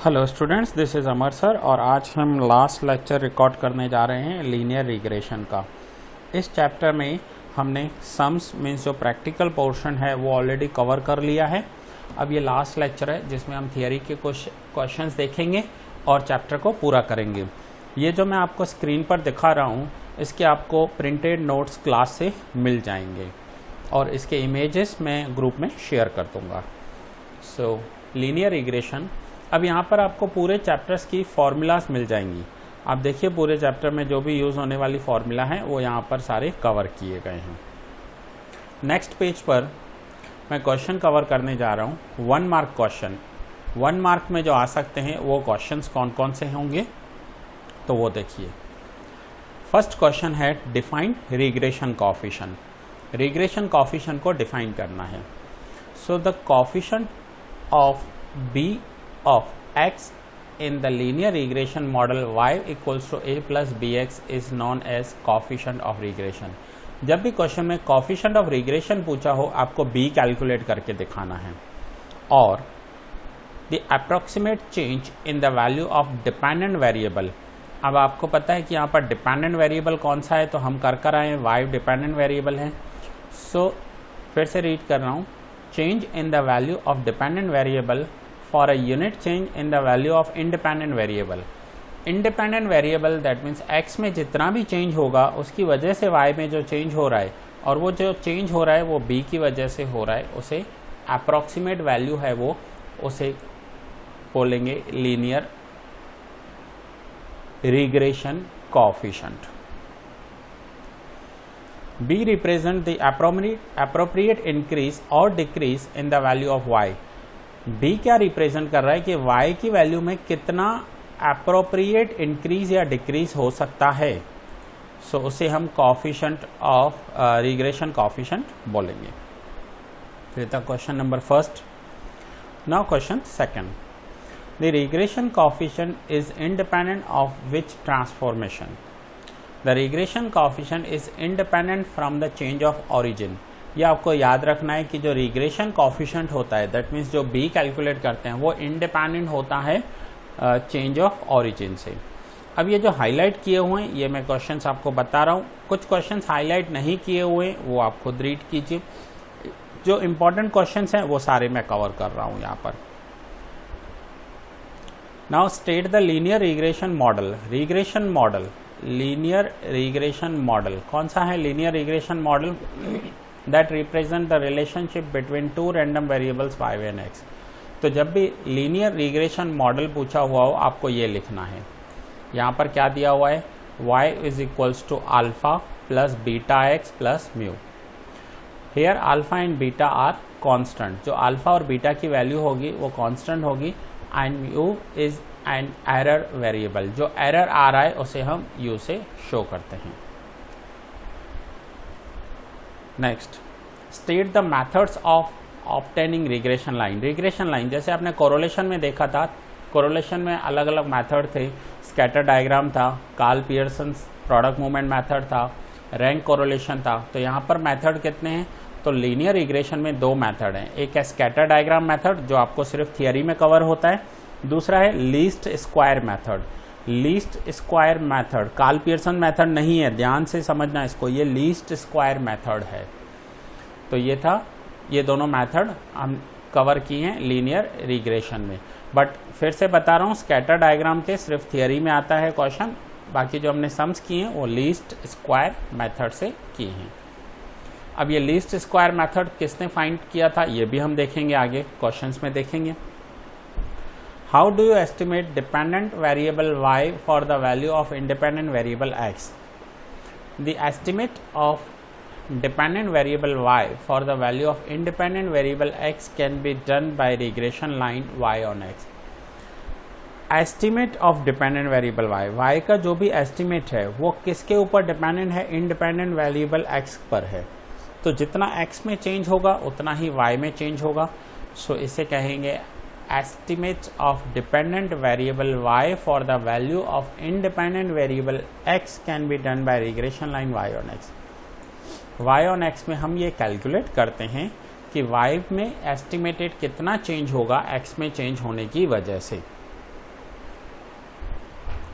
Hello students, this is Amar sir और आज हम लास्ट लेक्चर रिकॉर्ड करने जा रहे हैं लीनियर रिग्रेशन का। इस चैप्टर में हमने सम्स मीन्स जो प्रैक्टिकल पोर्शन है वो ऑलरेडी कवर कर लिया है। अब ये लास्ट लेक्चर है जिसमें हम थियरी के कुछ क्वेश्चंस देखेंगे और चैप्टर को पूरा करेंगे। ये जो मैं आपको स्क्रीन पर दिखा रहा हूँ इसके आपको प्रिंटेड नोट्स क्लास से मिल जाएंगे और इसके इमेजेस मैं ग्रुप में शेयर कर दूँगा। सो लीनियर रिग्रेशन, अब यहाँ पर आपको पूरे चैप्टर्स की फॉर्मूलाज मिल जाएंगी। आप देखिए पूरे चैप्टर में जो भी यूज़ होने वाली फॉर्मूला है वो यहाँ पर सारे कवर किए गए हैं। नेक्स्ट पेज पर मैं क्वेश्चन कवर करने जा रहा हूँ 1 मार्क क्वेश्चन। 1 मार्क में जो आ सकते हैं वो क्वेश्चंस कौन कौन से होंगे तो वो देखिए। फर्स्ट क्वेश्चन है define regression coefficient. Regression coefficient को डिफाइन करना है। So the coefficient of b of x in the linear regression model y equals to a plus bx is known as coefficient of regression। जब भी question में coefficient of regression पूछा हो आपको b calculate करके दिखाना है। और the approximate change in the value of dependent variable। अब आपको पता है कि यहाँ पर dependent variable कौन सा है तो हम कर आए y dependent variable है। सो फिर से रीड कर रहा हूँ, change in the value of dependent variable for a unit change in the value of independent variable। independent variable that means x में जितना भी चेंज होगा उसकी वजह से y में जो चेंज हो रहा है और वो जो चेंज हो रहा है वो b की वजह से हो रहा है, उसे अप्रॉक्सीमेट वैल्यू है वो उसे बोलेंगे linear regression coefficient. b represent the appropriate increase or decrease in the value of y। b क्या रिप्रेजेंट कर रहा है कि y की वैल्यू में कितना अप्रोप्रिएट इंक्रीज या डिक्रीज हो सकता है। सो उसे हम कोएफिशिएंट ऑफ रिग्रेशन कोएफिशिएंट बोलेंगे। फिर था question number first. Now question second, the regression coefficient is independent of which transformation. The regression coefficient is independent from the change of origin. ये आपको याद रखना है कि जो रिग्रेशन कोएफिशिएंट होता है दैट मीन्स जो b कैलकुलेट करते हैं वो इंडिपेंडेंट होता है चेंज ऑफ ओरिजिन से। अब ये जो हाईलाइट किए हुए हैं ये मैं क्वेश्चंस आपको बता रहा हूँ, कुछ क्वेश्चंस हाईलाइट नहीं किए हुए वो आप खुद रीड कीजिए। जो इंपॉर्टेंट क्वेश्चंस हैं वो सारे मैं कवर कर रहा हूँ यहाँ पर। Now state the linear regression model. Regression model, linear regression model कौन सा है? Linear regression model that represent the relationship between two random variables y and x। तो जब भी लीनियर रिग्रेशन मॉडल पूछा हुआ हो आपको ये लिखना है। यहाँ पर क्या दिया हुआ है? y is equals to alpha plus beta x plus mu। Here alpha and beta are constant। जो alpha और beta की वैल्यू होगी वो constant होगी and mu is an error variable। जो error आ रहा है उसे हम u से शो करते हैं। Next, state the methods of obtaining regression line. Regression line जैसे आपने कोरोलेशन में देखा था, कोरोलेशन में अलग अलग मेथड थे। स्कैटर डायग्राम था, Karl Pearson product movement method था, रैंक कोरोलेशन था। तो यहाँ पर मेथड कितने हैं? तो लीनियर रिग्रेशन में 2 मेथड हैं। एक है स्कैटर डायग्राम मेथड जो आपको सिर्फ थियरी में कवर होता है, दूसरा है least square method. Least square method Karl Pearson method नहीं है, ध्यान से समझना इसको, ये लीस्ट स्क्वायर मेथड है। तो ये था, ये दोनों मेथड हम कवर किए हैं लीनियर रिग्रेशन में। बट फिर से बता रहा हूँ स्कैटर डायग्राम के सिर्फ थियरी में आता है क्वेश्चन, बाकी जो हमने सम्स किए हैं वो लीस्ट स्क्वायर मेथड से किए हैं। अब ये लीस्ट स्क्वायर मेथड किसने फाइंड किया था ये भी हम देखेंगे आगे क्वेश्चंस में देखेंगे। How do you estimate dependent variable y for the value of independent variable x? The estimate of dependent variable y for the value of independent variable x can be done by regression line y on x। Estimate of dependent variable y, y का जो भी estimate है वो किसके ऊपर dependent है? independent variable x पर है। तो जितना x में change होगा उतना ही y में change होगा। सो इसे कहेंगे estimate of dependent variable y for the value of independent variable x can be done by regression line y on x। y on x में हम ये कैलकुलेट करते हैं कि y में एस्टिमेटेड कितना चेंज होगा x में चेंज होने की वजह से।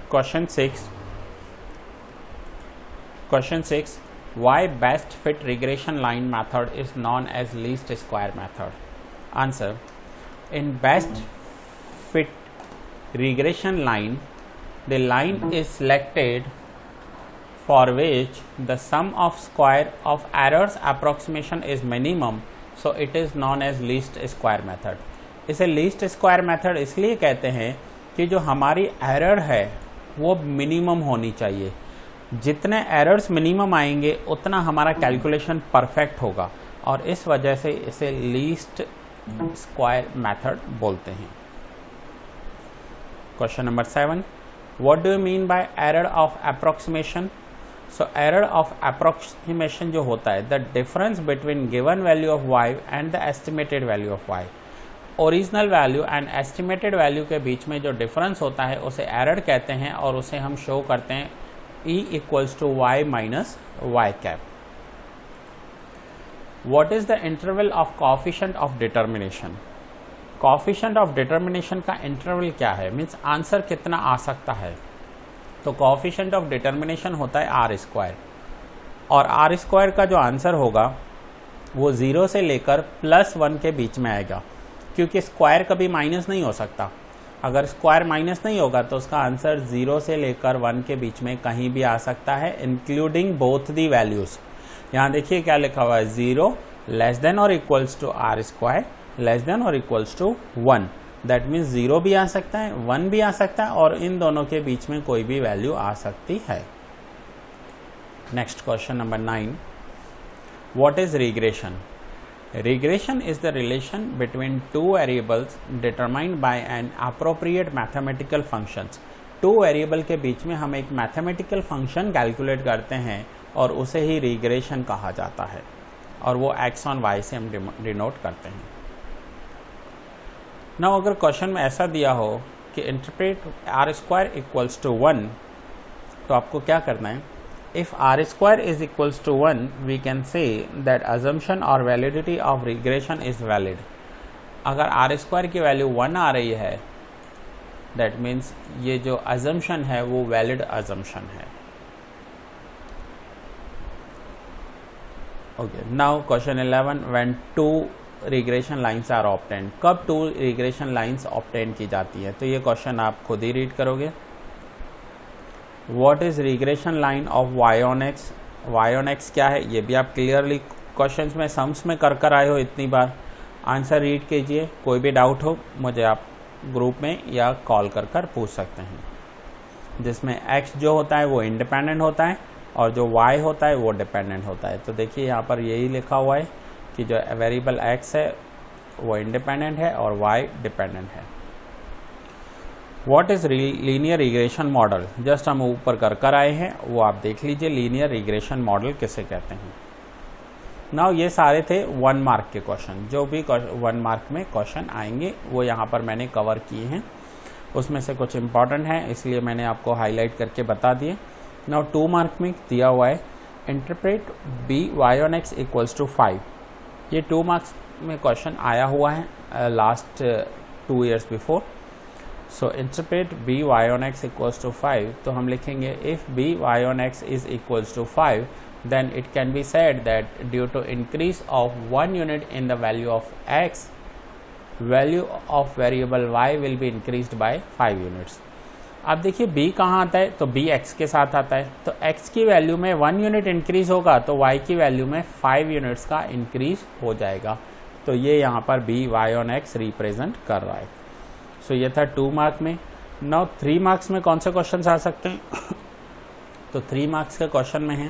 Question 6. Why best fit regression line method is known as least square method? Answer. In best fit regression line, the line is selected for which the sum of square of errors approximation is minimum, so it is known as least square method. इसे least square method इसलिए कहते हैं कि जो हमारी error है वो minimum होनी चाहिए. जितने एरर्स मिनिमम आएंगे उतना हमारा कैलकुलेशन परफेक्ट होगा और इस वजह से इसे लीस्ट स्क्वायर मेथड बोलते हैं. Question number 7. What do you mean by error of approximation? So error of approximation जो होता है, the difference between given value of y and the estimated value of y. Original value and estimated value के बीच में जो difference होता है उसे error कहते हैं और उसे हम शो करते हैं E equals to y minus y cap. What is the interval of coefficient of determination? Coefficient of determination का interval क्या है? मीन्स आंसर कितना आ सकता है. तो coefficient of determination होता है r स्क्वायर और r स्क्वायर का जो आंसर होगा वो 0 से लेकर +1 के बीच में आएगा, क्योंकि स्क्वायर कभी माइनस नहीं हो सकता. अगर स्क्वायर माइनस नहीं होगा तो उसका आंसर 0 से लेकर 1 के बीच में कहीं भी आ सकता है, इंक्लूडिंग बोथ दी वैल्यूज. यहाँ देखिए क्या लिखा हुआ है, 0 लेस देन और equals to R square less than और इक्वल्स टू 1. दैट मीन्स 0 भी आ सकता है, 1 भी आ सकता है और इन दोनों के बीच में कोई भी वैल्यू आ सकती है. Next question number 9. What is regression? Regression is the relation between two variables determined by an appropriate mathematical functions. Two variable के बीच में हम एक mathematical function calculate करते हैं और उसे ही regression कहा जाता है और वो x on y से हम denote करते हैं. Now अगर क्वेश्चन में ऐसा दिया हो कि interpret r square equals to 1, तो आपको क्या करना है? If r square is equals to 1, we can say that assumption or validity of regression is valid. अगर r square की वैल्यू 1 आ रही है, that means ये जो assumption है वो valid assumption है. Okay, now question 11. When two regression lines are obtained, कब two regression lines obtained की जाती है? तो ये क्वेश्चन आप खुद ही रीड करोगे. What is regression line of y on x? y on x क्या है ये भी आप क्लियरली क्वेश्चंस में सम्स में कर आए हो इतनी बार. आंसर रीड कीजिए. कोई भी डाउट हो मुझे आप ग्रुप में या कॉल कर पूछ सकते हैं. जिसमें x जो होता है वो इंडिपेंडेंट होता है और जो y होता है वो डिपेंडेंट होता है. तो देखिए यहाँ पर यही लिखा हुआ है कि जो वेरिएबल x है वो इंडिपेंडेंट है और y डिपेंडेंट है. What is linear regression model? Just हम ऊपर कर आए हैं, वो आप देख लीजिए लीनियर रिग्रेशन मॉडल किसे कहते हैं. नाउ ये सारे थे 1 मार्क के क्वेश्चन. जो भी 1 मार्क में क्वेश्चन आएंगे वो यहाँ पर मैंने कवर किए हैं. उसमें से कुछ इंपॉर्टेंट है इसलिए मैंने आपको हाईलाइट करके बता दिए. नाउ 2 मार्क में दिया हुआ है interpret b y on x equals to 5. ये 2 मार्क्स में क्वेश्चन आया हुआ है last 2 years before. So interpret b y on x equals to 5. तो हम लिखेंगे if b y on x is equals to 5, then it can be said that due to increase of 1 unit in the value of x, value of variable y will be increased by 5 units. अब देखिए b कहाँ आता है? तो b x के साथ आता है. तो x की वैल्यू में 1 यूनिट इंक्रीज होगा तो y की वैल्यू में 5 यूनिट्स का इंक्रीज हो जाएगा. तो ये यहाँ पर b y on x represent कर रहा है. सो ये था 2 मार्क में. नाउ 3 मार्क्स में कौन से क्वेश्चन आ सकते हैं? तो 3 मार्क्स के क्वेश्चन में है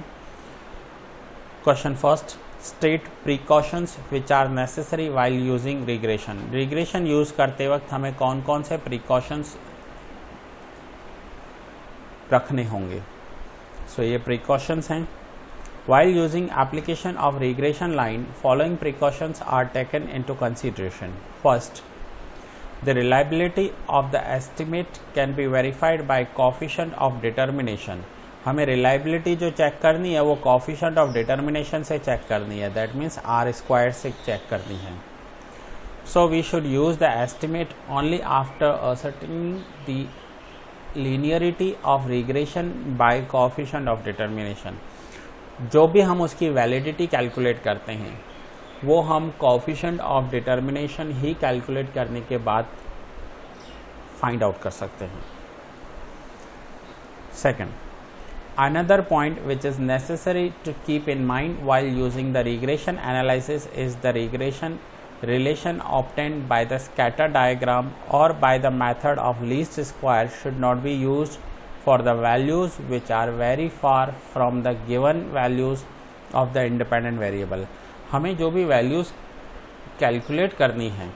question first, state precautions which are necessary while using regression. Regression use करते वक्त हमें कौन कौन से प्रिकॉशंस रखने होंगे. सो ये प्रिकॉशंस हैं. While using application of regression line following precautions are taken into consideration. First, the reliability of the estimate can be verified by coefficient of determination. हमें reliability जो चेक करनी है वो coefficient of determination से check करनी है. that means r square से check करनी है. so we should use the estimate only after ascertaining the linearity of regression by coefficient of determination. जो भी हम उसकी वैलिडिटी कैलकुलेट करते हैं वो हम coefficient of determination he calculate करने के बाद फाइंड आउट कर सकते हैं। Second, another point which is necessary to keep in mind while using the regression analysis is the regression relation obtained by the scatter diagram or by the method of least square should not be used for the values which are very far from the given values of the independent variable। हमें जो भी values calculate करनी है,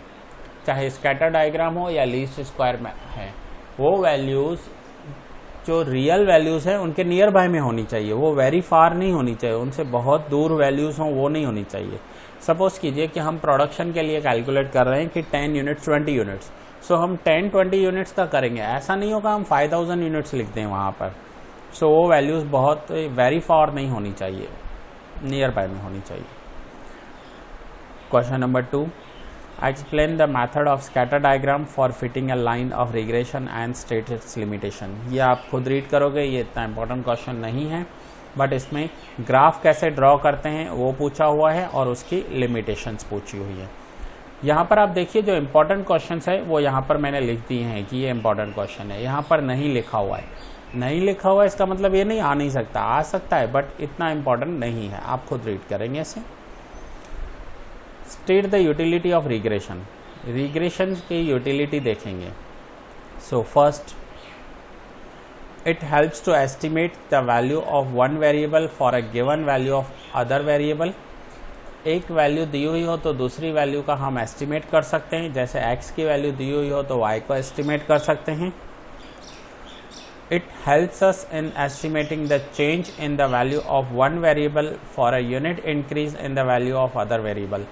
चाहे scatter diagram हो या least square में है, वो वैल्यूज़ जो रियल वैल्यूज़ हैं उनके नियर बाय में होनी चाहिए, वो वेरी फार नहीं होनी चाहिए, उनसे बहुत दूर वैल्यूज़ हों वो नहीं होनी चाहिए। सपोज़ कीजिए कि हम प्रोडक्शन के लिए कैलकुलेट कर रहे हैं कि 10 यूनिट्स 20 यूनिट्स, सो हम 10-20 यूनिट्स का करेंगे, ऐसा नहीं होगा हम 5000 यूनिट्स लिख दें वहाँ पर। सो वो वैल्यूज़ बहुत वेरी फार नहीं होनी चाहिए, नियर बाय में होनी चाहिए। Question number 2, explain the method of scatter diagram for fitting a line of regression and state its limitation। ये आप खुद रीड करोगे, ये इतना इंपॉर्टेंट क्वेश्चन नहीं है, बट इसमें ग्राफ कैसे ड्रॉ करते हैं वो पूछा हुआ है और उसकी लिमिटेशंस पूछी हुई है। यहाँ पर आप देखिए जो इंपॉर्टेंट क्वेश्चन है वो यहाँ पर मैंने लिख दिए हैं कि ये इंपॉर्टेंट क्वेश्चन है, यहाँ पर नहीं लिखा हुआ है। नहीं लिखा हुआ है इसका मतलब ये नहीं आ नहीं सकता, आ सकता है बट इतना इंपॉर्टेंट नहीं है, आप खुद रीड करेंगे इसे। State the utility of regression, regression की यूटिलिटी देखेंगे। So first, it helps to estimate the value of one variable for a given value of other variable. एक वैल्यू दी हुई हो तो दूसरी वैल्यू का हम एस्टिमेट कर सकते हैं, जैसे x की वैल्यू दी हुई हो तो y को एस्टिमेट कर सकते हैं। It helps us in estimating the change in the value of one variable for a unit increase in the value of other variable.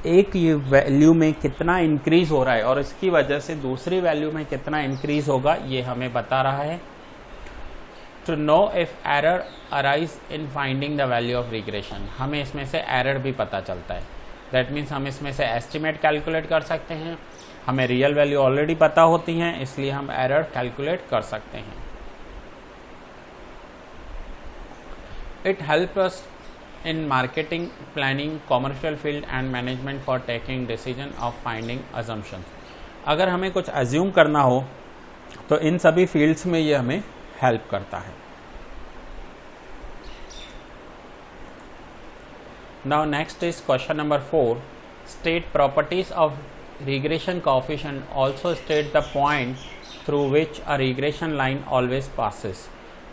एक वैल्यू में कितना इंक्रीज हो रहा है और इसकी वजह से दूसरी वैल्यू में कितना इंक्रीज होगा ये हमें बता रहा है। To know if error arise in finding the value of regression, हमें इसमें से एरर भी पता चलता है। दैट मीन्स हम इसमें से एस्टिमेट कैलकुलेट कर सकते हैं, हमें रियल वैल्यू ऑलरेडी पता होती हैं इसलिए हम एरर कैलकुलेट कर सकते हैं। It help us in marketing, planning, commercial field and management for taking decision of finding assumptions। अगर हमें कुछ assume करना हो तो इन सभी fields में ये हमें help करता है। Now next is question number 4, state properties of regression coefficient, also state the point through which a regression line always passes।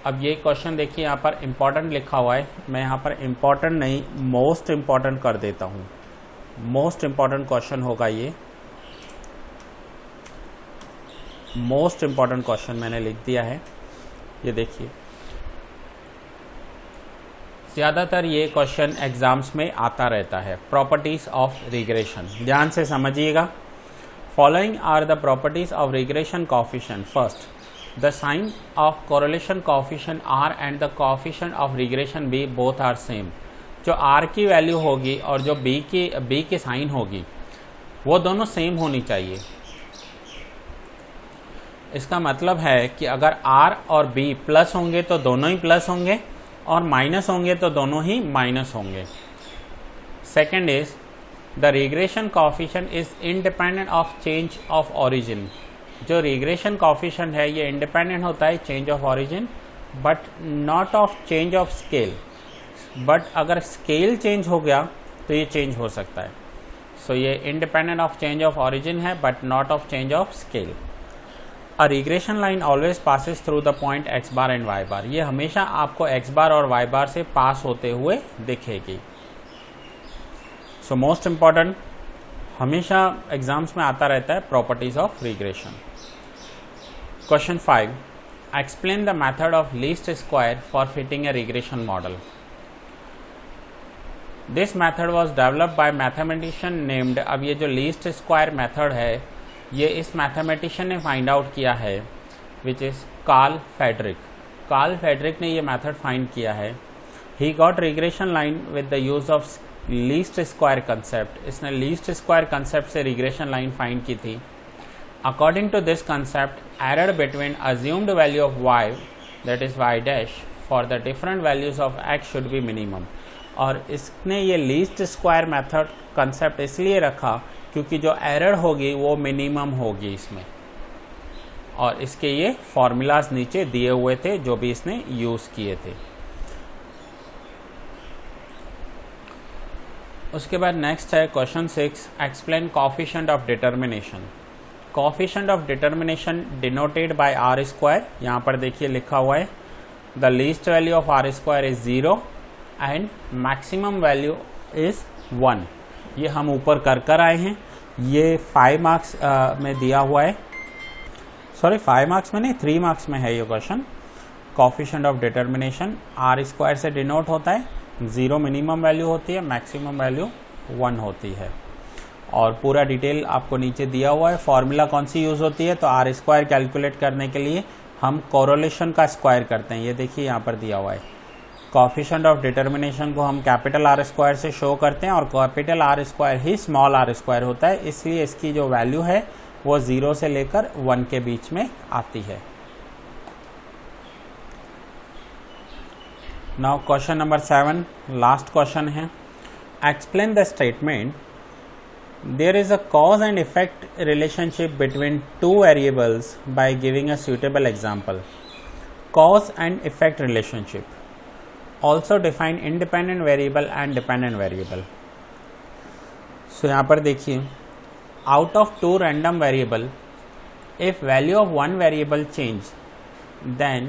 अब ये क्वेश्चन देखिए यहाँ पर इम्पॉर्टेंट लिखा हुआ है, मैं यहाँ पर इम्पॉर्टेंट नहीं मोस्ट इम्पॉर्टेंट कर देता हूँ। मोस्ट इम्पॉर्टेंट क्वेश्चन होगा ये, मोस्ट इम्पॉर्टेंट क्वेश्चन मैंने लिख दिया है। ये देखिए ज़्यादातर ये क्वेश्चन एग्जाम्स में आता रहता है। प्रॉपर्टीज ऑफ रिग्रेशन, ध्यान से समझिएगा। Following are the properties of regression coefficient. First, the sign of correlation coefficient R and the coefficient of regression B both are same। जो R की वैल्यू होगी और जो B की साइन होगी वो दोनों सेम होनी चाहिए। इसका मतलब है कि अगर R और B प्लस होंगे तो दोनों ही प्लस होंगे और माइनस होंगे तो दोनों ही माइनस होंगे। Second is the regression coefficient is independent of change of origin. जो रिग्रेशन कोएफिशिएंट है ये इंडिपेंडेंट होता है change of origin but not of change of scale. But अगर स्केल चेंज हो गया तो ये चेंज हो सकता है। सो ये independent of change of origin है but not of change of scale. A regression line always passes through the point X bar and Y bar. ये हमेशा आपको एक्स बार और वाई बार से पास होते हुए दिखेगी। सो मोस्ट इंपॉर्टेंट हमेशा एग्जाम्स में आता रहता है properties of regression. Question 5, explain the method of least square for fitting A regression model. This method was developed by mathematician named. अब ये जो लीस्ट स्क्वायर मेथड है ये इस मैथमेटिशियन ने फाइंड आउट किया है which is Carl Frederick. Carl Frederick ने ये मेथड फाइंड किया है। He got regression line with the use of least square concept. इसने लीस्ट स्क्वायर कंसेप्ट से रिग्रेशन लाइन फाइंड की थी। According to this concept, error between assumed value of y, that is y dash, for the different values of x should be minimum. और इसने ये least square method concept इसलिए रखा क्योंकि जो एरर होगी वो मिनिमम होगी इसमें, और इसके ये फॉर्मूलाज नीचे दिए हुए थे जो भी इसने यूज किए थे। उसके बाद नेक्स्ट है question 6, explain coefficient of determination. Coefficient of determination denoted by R square, यहाँ पर देखिए लिखा हुआ है the least value of R square is 0 and maximum value is 1। ये हम ऊपर कर आए हैं, ये 5 मार्क्स में दिया हुआ है, सॉरी 5 मार्क्स में नहीं 3 मार्क्स में है ये question. Coefficient of determination R square से डिनोट होता है, 0 मिनिमम वैल्यू होती है, मैक्सिमम वैल्यू 1 होती है, और पूरा डिटेल आपको नीचे दिया हुआ है। फॉर्मूला कौन सी यूज होती है, तो आर स्क्वायर कैलकुलेट करने के लिए हम कोरिलेशन का स्क्वायर करते हैं, ये देखिए यहाँ पर दिया हुआ है। कोएफिशिएंट ऑफ डिटर्मिनेशन को हम कैपिटल आर स्क्वायर से शो करते हैं, और कैपिटल आर स्क्वायर ही स्मॉल आर स्क्वायर होता है, इसलिए इसकी जो वैल्यू है वो 0 से लेकर 1 के बीच में आती है। Now question number 7 last question है, explain the statement there is a cause and effect relationship between two variables by giving a suitable example. Cause and effect relationship, also define independent variable and dependent variable. So यहाँ पर देखिए, out of 2 random variable, if value of one variable change, then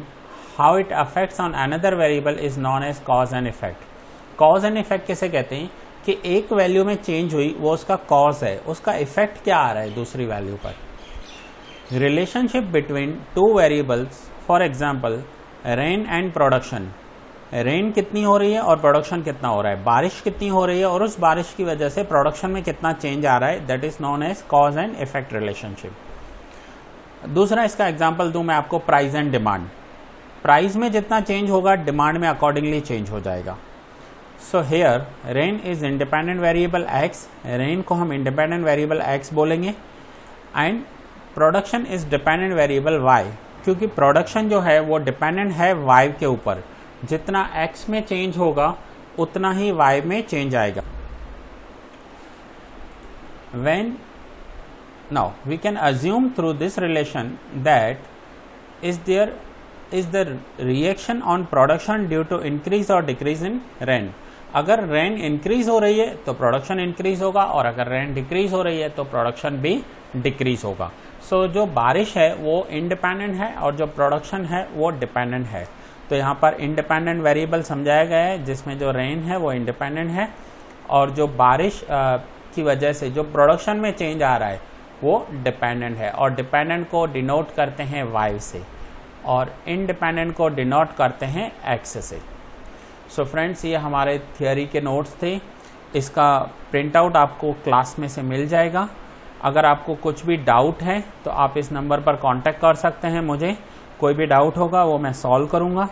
how it affects on another variable is known as cause and effect. Cause and effect किसे कहते हैं कि एक value में change हुई वो उसका कॉज है, उसका इफेक्ट क्या आ रहा है दूसरी वैल्यू पर। Relationship between 2 variables, for example rain and production. Rain कितनी हो रही है और प्रोडक्शन कितना हो रहा है, बारिश कितनी हो रही है और उस बारिश की वजह से प्रोडक्शन में कितना चेंज आ रहा है, that is known as cause and effect relationship. दूसरा इसका एग्जांपल दूं मैं आपको, प्राइस एंड डिमांड। प्राइस में जितना चेंज होगा डिमांड में अकॉर्डिंगली चेंज हो जाएगा। So here rain is independent variable X, rain को हम इंडिपेंडेंट वेरिएबल एक्स बोलेंगे, and production is dependent variable Y, क्योंकि प्रोडक्शन जो है वो डिपेंडेंट है वाई के ऊपर, जितना x में चेंज होगा उतना ही y में चेंज आएगा। When now we can assume through this relation that is the reaction on production due to increase or decrease in rain। अगर रेन इंक्रीज हो रही है तो प्रोडक्शन इंक्रीज होगा, और अगर रेन डिक्रीज हो रही है तो प्रोडक्शन भी डिक्रीज होगा। सो जो बारिश है वो इंडिपेंडेंट है और जो प्रोडक्शन है वो डिपेंडेंट है। तो यहाँ पर इंडिपेंडेंट वेरिएबल समझाया गया है जिसमें जो रेन है वो इंडिपेंडेंट है, और जो बारिश की वजह से जो प्रोडक्शन में चेंज आ रहा है वो डिपेंडेंट है, और डिपेंडेंट को डिनोट करते हैं वाई से और इंडिपेंडेंट को डिनोट करते हैं एक्स से। सो फ्रेंड्स, ये हमारे थियोरी के नोट्स थे, इसका प्रिंट आउट आपको क्लास में से मिल जाएगा। अगर आपको कुछ भी डाउट है तो आप इस नंबर पर कांटेक्ट कर सकते हैं मुझे, कोई भी डाउट होगा वो मैं सॉल्व करूंगा।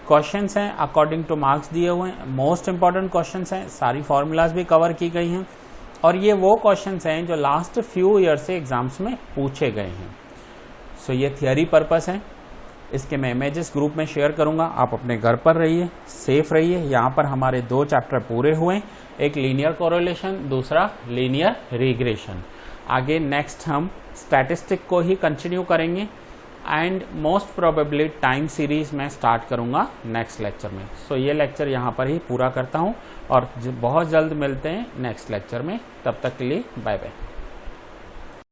क्वेश्चंस हैं अकॉर्डिंग टू मार्क्स दिए हुए हैं, मोस्ट इंपॉर्टेंट क्वेश्चंस हैं, सारी फॉर्मूलाज भी कवर की गई हैं, और ये वो क्वेश्चंस हैं जो लास्ट फ्यू ईयर से एग्जाम्स में पूछे गए हैं। सो ये थियरी पर्पस है, इसके मैं इमेजेस ग्रुप में शेयर करूंगा। आप अपने घर पर रहिए, सेफ रहिए। यहाँ पर हमारे 2 चैप्टर पूरे हुए, एक लीनियर कोरिलेशन, दूसरा लीनियर रिग्रेशन। आगे नेक्स्ट हम स्टैटिस्टिक को ही कंटिन्यू करेंगे, and most probably time series में स्टार्ट करूंगा नेक्स्ट लेक्चर में। सो ये लेक्चर यहाँ पर ही पूरा करता हूँ, और बहुत जल्द मिलते हैं नेक्स्ट लेक्चर में। तब तक के लिए बाय बाय।